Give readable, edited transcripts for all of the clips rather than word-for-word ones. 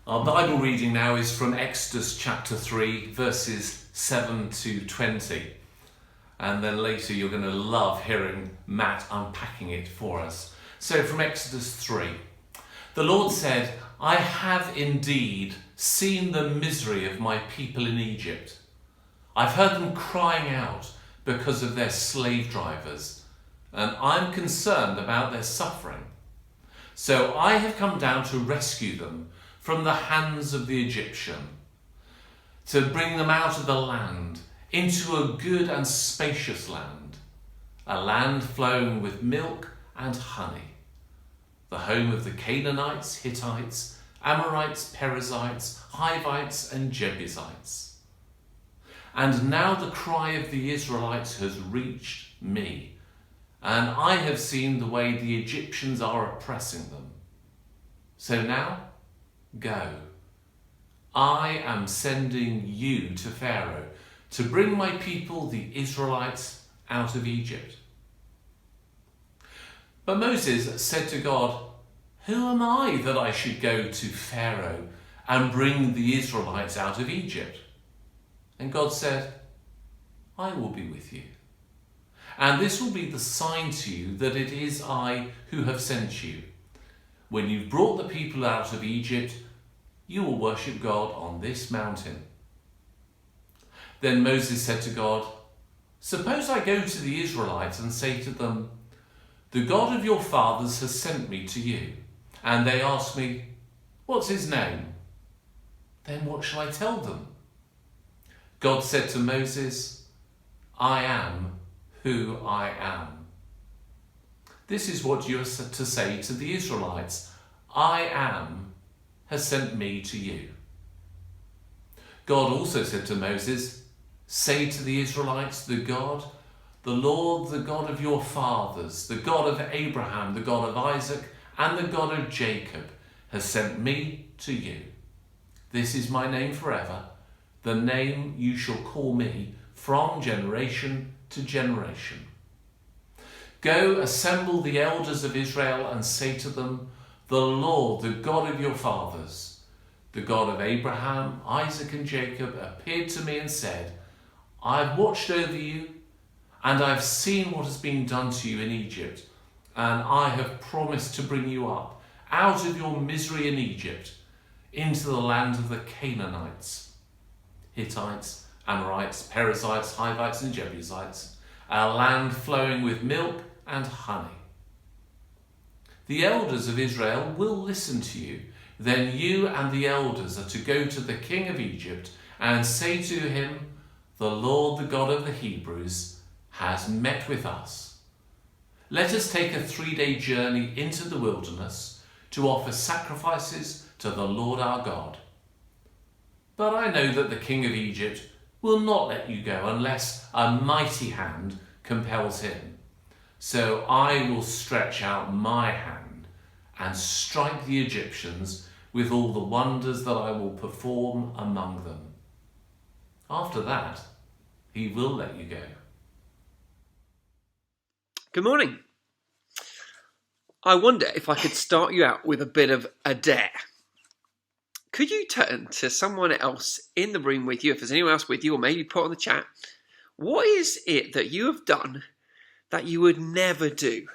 Our Bible reading now is from Exodus chapter 3, verses 7 to 20. And then later you're going to love hearing Matt unpacking it for us. So from Exodus 3, the Lord said, I have indeed seen the misery of my people in Egypt. I've heard them crying out because of their slave drivers, and I'm concerned about their suffering. So I have come down to rescue them from the hands of the Egyptian, to bring them out of the land into a good and spacious land, a land flowing with milk and honey, the home of the Canaanites, Hittites, Amorites, Perizzites, Hivites and Jebusites. And now the cry of the Israelites has reached me, and I have seen the way the Egyptians are oppressing them. So now, go. I am sending you to Pharaoh to bring my people, the Israelites, out of Egypt. But Moses said to God, who am I that I should go to Pharaoh and bring the Israelites out of Egypt? And God said, I will be with you. And this will be the sign to you that it is I who have sent you. When you've brought the people out of Egypt, you will worship God on this mountain. Then Moses said to God, suppose I go to the Israelites and say to them, the God of your fathers has sent me to you. And they ask me, what's his name? Then what shall I tell them? God said to Moses, I am who I am. This is what you are to say to the Israelites. I am has sent me to you. God also said to Moses, say to the Israelites, the Lord, the God of your fathers, the God of Abraham, the God of Isaac, and the God of Jacob has sent me to you. This is my name forever, the name you shall call me from generation to generation. Go, assemble the elders of Israel and say to them, the Lord, the God of your fathers, the God of Abraham, Isaac and Jacob, appeared to me and said, I have watched over you, and I have seen what has been done to you in Egypt, and I have promised to bring you up out of your misery in Egypt into the land of the Canaanites, Hittites, Amorites, Perizzites, Hivites and Jebusites, a land flowing with milk and honey. The elders of Israel will listen to you. Then you and the elders are to go to the king of Egypt and say to him, the Lord, the God of the Hebrews, has met with us. Let us take a 3-day journey into the wilderness to offer sacrifices to the Lord our God. But I know that the king of Egypt will not let you go unless a mighty hand compels him. So I will stretch out my hand and strike the Egyptians with all the wonders that I will perform among them. After that, he will let you go. Good morning. I wonder if I could start you out with a bit of a dare. Could you turn to someone else in the room with you, if there's anyone else with you, or maybe put on the chat, what is it that you have done that you would never do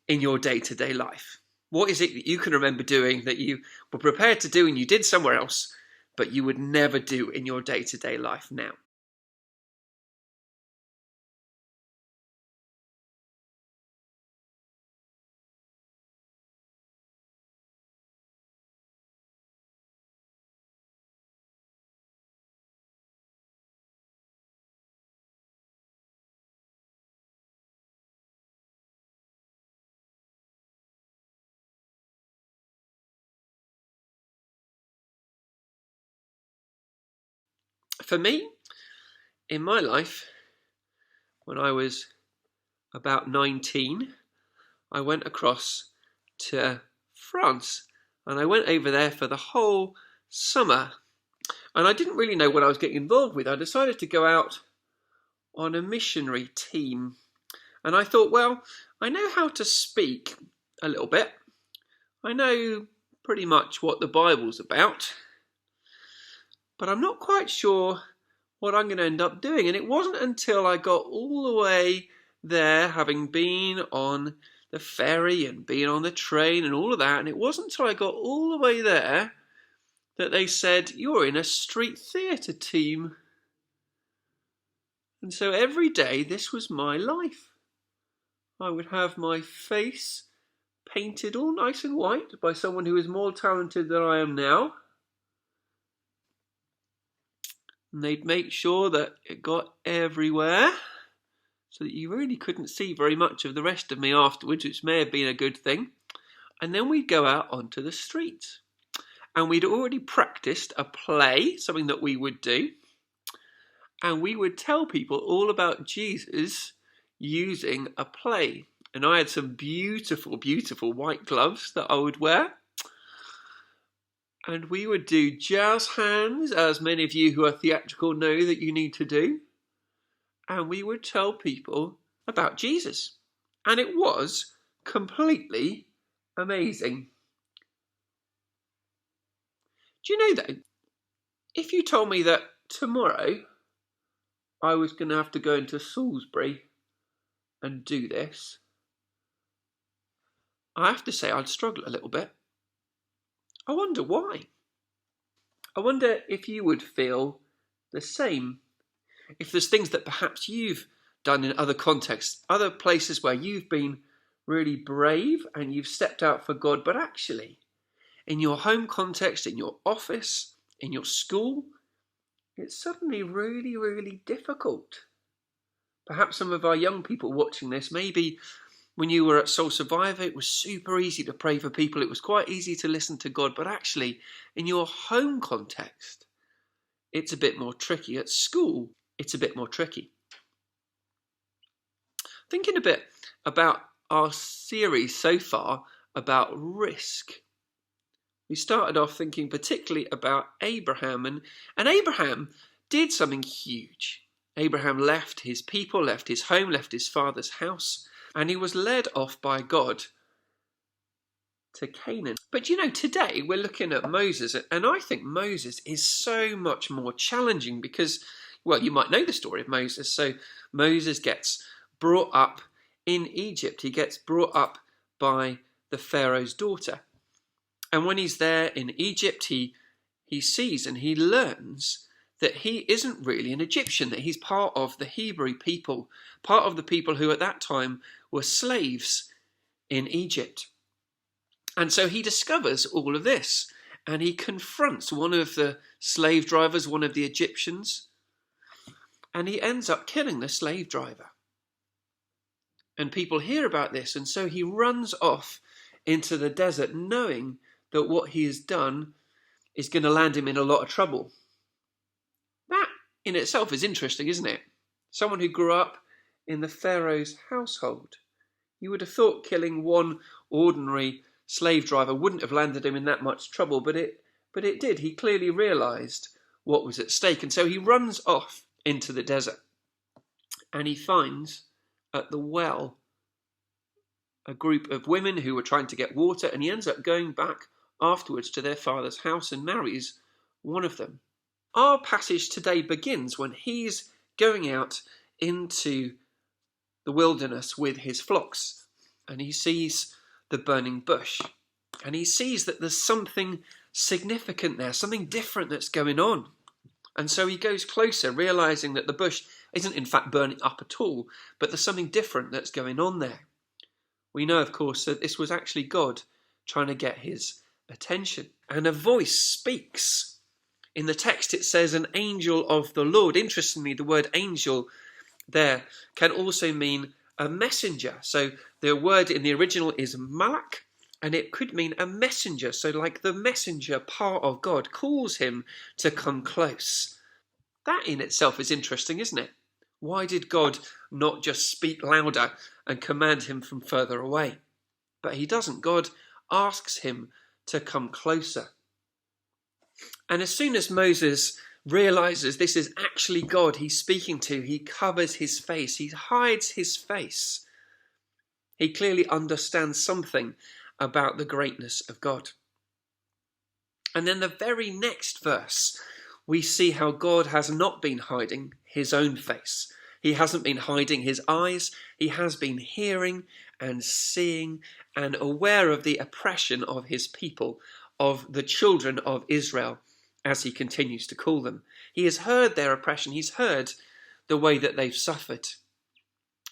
in your day-to-day life? What is it that you can remember doing that you were prepared to do and you did somewhere else, but you would never do in your day-to-day life now? For me, in my life, when I was about 19, I went across to France and I went over there for the whole summer. And I didn't really know what I was getting involved with. I decided to go out on a missionary team. And I thought, well, I know how to speak a little bit. I know pretty much what the Bible's about. but I'm not quite sure what I'm going to end up doing. And it wasn't until I got all the way there, having been on the ferry and been on the train and all of that, and it wasn't until I got all the way there that they said, "You're in a street theatre team." And so every day this was my life. I would have my face painted all nice and white by someone who is more talented than I am now. And they'd make sure that it got everywhere so that you really couldn't see very much of the rest of me afterwards, which may have been a good thing. And then we'd go out onto the streets. And we'd already practiced a play, something that we would do. And we would tell people all about Jesus using a play. And I had some beautiful, beautiful white gloves that I would wear. And we would do jazz hands, as many of you who are theatrical know that you need to do. And we would tell people about Jesus. And it was completely amazing. Do you know, though, if you told me that tomorrow I was going to have to go into Salisbury and do this, I have to say I'd struggle a little bit. I wonder why. I wonder if you would feel the same. If there's things that perhaps you've done in other contexts, other places where you've been really brave and you've stepped out for God, but actually in your home context, in your office, in your school, it's suddenly really, really difficult. Perhaps some of our young people watching this, maybe when you were at Soul Survivor, it was super easy to pray for people. It was quite easy to listen to God. But actually, in your home context, it's a bit more tricky. At school, it's a bit more tricky. Thinking a bit about our series so far about risk. We started off thinking particularly about Abraham. And Abraham did something huge. Abraham left his people, left his home, left his father's house. And he was led off by God to Canaan. But you know, today we're looking at Moses, and I think Moses is so much more challenging because, well, you might know the story of Moses. So Moses gets brought up in Egypt. He gets brought up by the Pharaoh's daughter. And when he's there in Egypt, he sees and he learns that he isn't really an Egyptian, that he's part of the Hebrew people, part of the people who at that time were slaves in Egypt. And so he discovers all of this, and he confronts one of the slave drivers, one of the Egyptians, and he ends up killing the slave driver. And people hear about this, and so he runs off into the desert knowing that what he has done is going to land him in a lot of trouble. That in itself is interesting, isn't it? Someone who grew up in the Pharaoh's household. You would have thought killing one ordinary slave driver wouldn't have landed him in that much trouble, but it did. He clearly realised what was at stake, and so he runs off into the desert, and he finds at the well a group of women who were trying to get water, and he ends up going back afterwards to their father's house and marries one of them. Our passage today begins when he's going out into the wilderness with his flocks, and he sees the burning bush, and he sees that there's something significant there, something different that's going on. And so he goes closer, realizing that the bush isn't in fact burning up at all, but there's something different that's going on there. We know, of course, that this was actually God trying to get his attention. And a voice speaks. In the text it says an angel of the Lord. Interestingly, the word angel there can also mean a messenger. So the word in the original is malak, and it could mean a messenger. So like the messenger part of God calls him to come close. That in itself is interesting, isn't it? Why did God not just speak louder and command him from further away? But he doesn't. God asks him to come closer. And as soon as Moses realizes this is actually God he's speaking to, he covers his face, he hides his face. He clearly understands something about the greatness of God. And then the very next verse, we see how God has not been hiding his own face. He hasn't been hiding his eyes. He has been hearing and seeing and aware of the oppression of his people, of the children of Israel, as he continues to call them. He has heard their oppression. He's heard the way that they've suffered.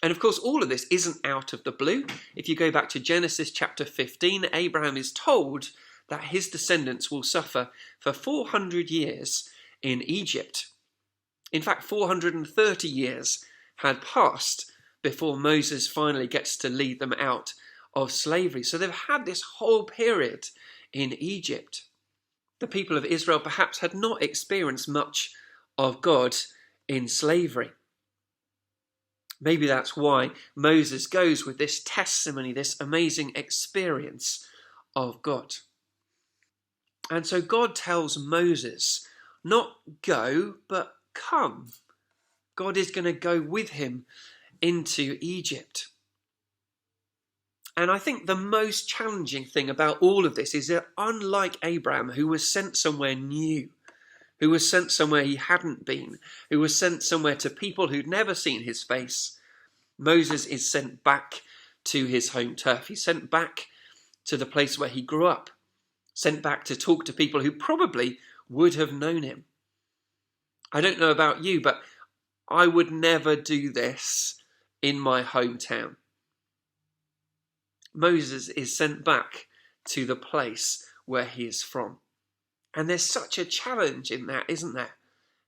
And of course, all of this isn't out of the blue. If you go back to Genesis chapter 15, Abraham is told that his descendants will suffer for 400 years in Egypt. In fact, 430 years had passed before Moses finally gets to lead them out of slavery. So they've had this whole period in Egypt. The people of Israel perhaps had not experienced much of God in slavery. Maybe that's why Moses goes with this testimony, this amazing experience of God. And so God tells Moses, not go, but come. God is going to go with him into Egypt. And I think the most challenging thing about all of this is that unlike Abraham, who was sent somewhere new, who was sent somewhere he hadn't been, who was sent somewhere to people who'd never seen his face, Moses is sent back to his home turf. He's sent back to the place where he grew up, sent back to talk to people who probably would have known him. I don't know about you, but I would never do this in my hometown. Moses is sent back to the place where he is from. And there's such a challenge in that, isn't there?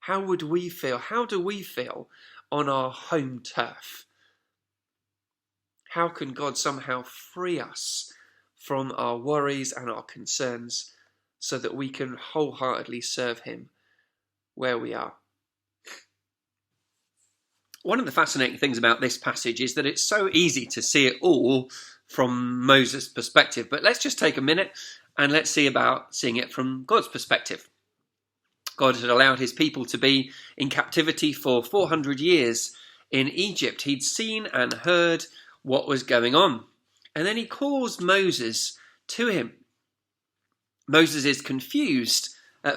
How would we feel? How do we feel on our home turf? How can God somehow free us from our worries and our concerns so that we can wholeheartedly serve him where we are? One of the fascinating things about this passage is that it's so easy to see it all from Moses' perspective. But let's just take a minute and let's see about seeing it from God's perspective. God had allowed his people to be in captivity for 400 years in Egypt. He'd seen and heard what was going on. And then he calls Moses to him. Moses is confused,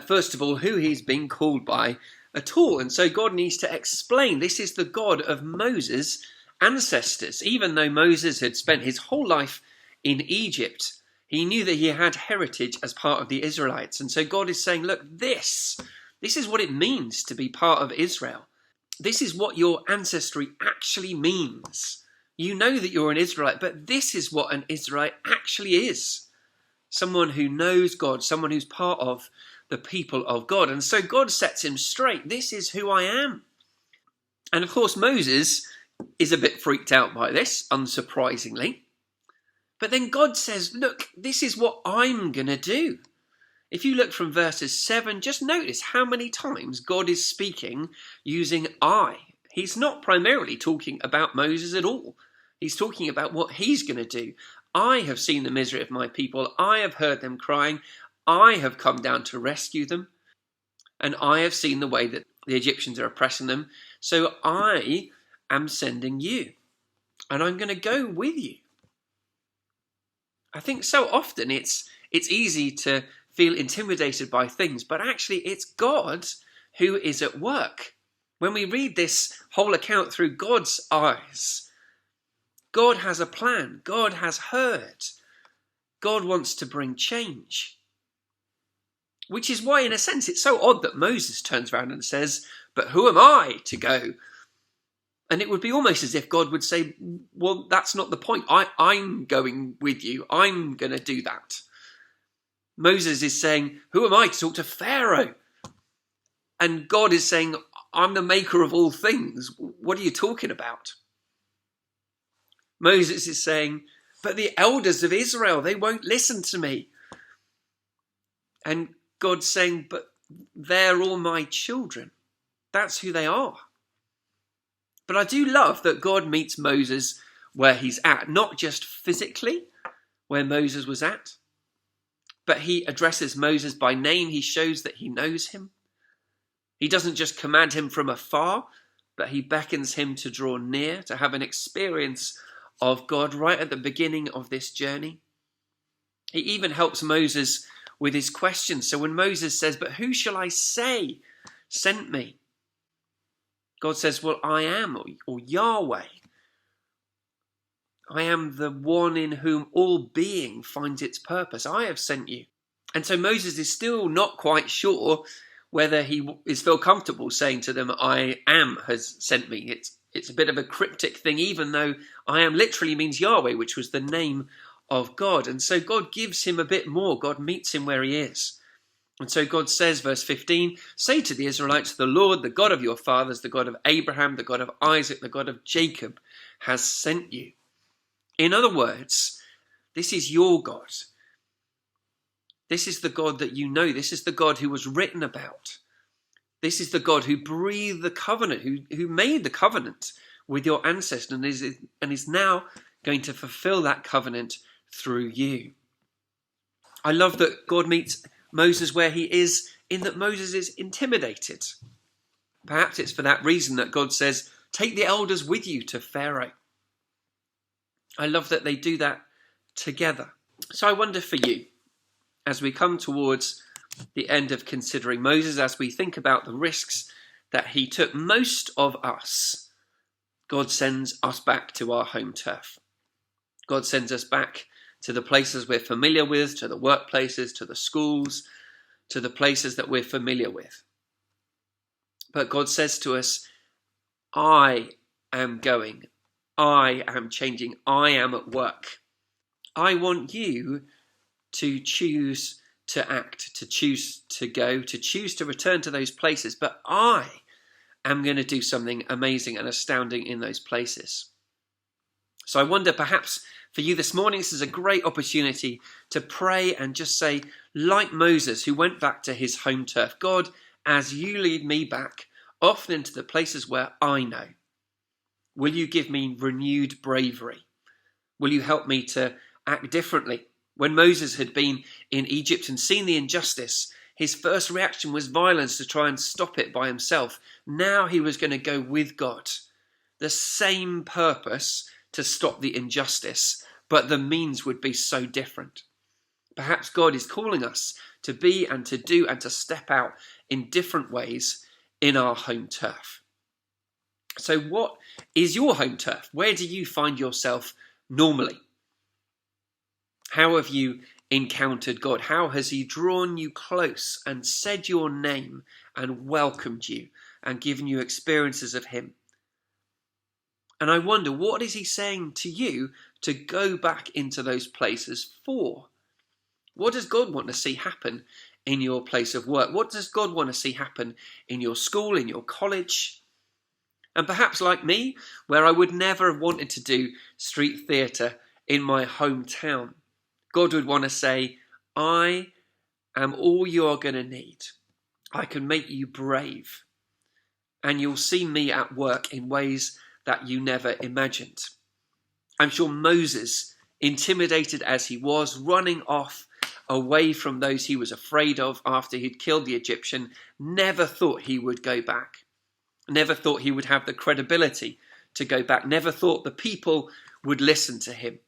first of all, who he's being called by at all. And so God needs to explain this is the God of Moses' ancestors. Even though Moses had spent his whole life in Egypt, he knew that he had heritage as part of the Israelites. And so God is saying, look, this is what it means to be part of Israel. This is what your ancestry actually means. You know that you're an Israelite, but this is what an Israelite actually is. Someone who knows God, someone who's part of the people of God. And so God sets him straight. This is who I am. And of course, Moses is a bit freaked out by this, unsurprisingly. But then God says, look, this is what I'm going to do. If you look from verses 7, just notice how many times God is speaking using I. He's not primarily talking about Moses at all. He's talking about what he's going to do. I have seen the misery of my people. I have heard them crying. I have come down to rescue them. And I have seen the way that the Egyptians are oppressing them. So I am sending you. And I'm going to go with you. I think so often it's easy to feel intimidated by things, but actually it's God who is at work. When we read this whole account through God's eyes, God has a plan. God has heard. God wants to bring change. Which is why, in a sense, it's so odd that Moses turns around and says, but who am I to go? And it would be almost as if God would say, well, that's not the point. I'm going with you. I'm going to do that. Moses is saying, who am I to talk to Pharaoh? And God is saying, I'm the maker of all things. What are you talking about? Moses is saying, but the elders of Israel, they won't listen to me. And God's saying, but they're all my children. That's who they are. But I do love that God meets Moses where he's at, not just physically where Moses was at, but he addresses Moses by name. He shows that he knows him. He doesn't just command him from afar, but he beckons him to draw near, to have an experience of God right at the beginning of this journey. He even helps Moses with his questions. So when Moses says, but who shall I say sent me. God says, well, I am, or Yahweh. I am the one in whom all being finds its purpose. I have sent you. And so Moses is still not quite sure whether he is feel comfortable saying to them, I am has sent me. It's a bit of a cryptic thing, even though I am literally means Yahweh, which was the name of God. And so God gives him a bit more. God meets him where he is. And so God says, verse 15, say to the Israelites, the Lord, the God of your fathers, the God of Abraham, the God of Isaac, the God of Jacob, has sent you. In other words, this is your God. This is the God that you know. This is the God who was written about. This is the God who breathed the covenant, who made the covenant with your ancestors and is now going to fulfill that covenant through you. I love that God meets Moses where he is, in that Moses is intimidated. Perhaps it's for that reason that God says, take the elders with you to Pharaoh. I love that they do that together. So I wonder for you, as we come towards the end of considering Moses, as we think about the risks that he took, most of us, God sends us back to our home turf. God sends us back to the places we're familiar with, to the workplaces, to the schools, to the places that we're familiar with. But God says to us, I am going. I am changing. I am at work. I want you to choose to act, to choose to go, to choose to return to those places. But I am going to do something amazing and astounding in those places. So I wonder, perhaps for you this morning, this is a great opportunity to pray and just say, like Moses, who went back to his home turf, God, as you lead me back, often into the places where I know, will you give me renewed bravery? Will you help me to act differently? When Moses had been in Egypt and seen the injustice, his first reaction was violence to try and stop it by himself. Now he was going to go with God. The same purpose to stop the injustice, but the means would be so different. Perhaps God is calling us to be and to do and to step out in different ways in our home turf. So what is your home turf? Where do you find yourself normally? How have you encountered God? How has he drawn you close and said your name and welcomed you and given you experiences of him? And I wonder, what is he saying to you to go back into those places for? What does God want to see happen in your place of work? What does God want to see happen in your school, in your college? And perhaps like me, where I would never have wanted to do street theatre in my hometown, God would want to say, I am all you're going to need. I can make you brave. And you'll see me at work in ways that you never imagined. I'm sure Moses, intimidated as he was, running off away from those he was afraid of after he'd killed the Egyptian, never thought he would go back. Never thought he would have the credibility to go back. Never thought the people would listen to him.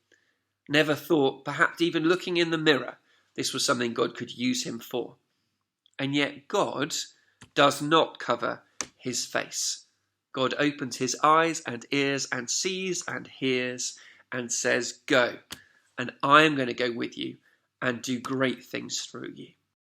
Never thought, perhaps even looking in the mirror, this was something God could use him for. And yet God does not cover his face. God opens his eyes and ears and sees and hears and says, go, and I am going to go with you and do great things through you.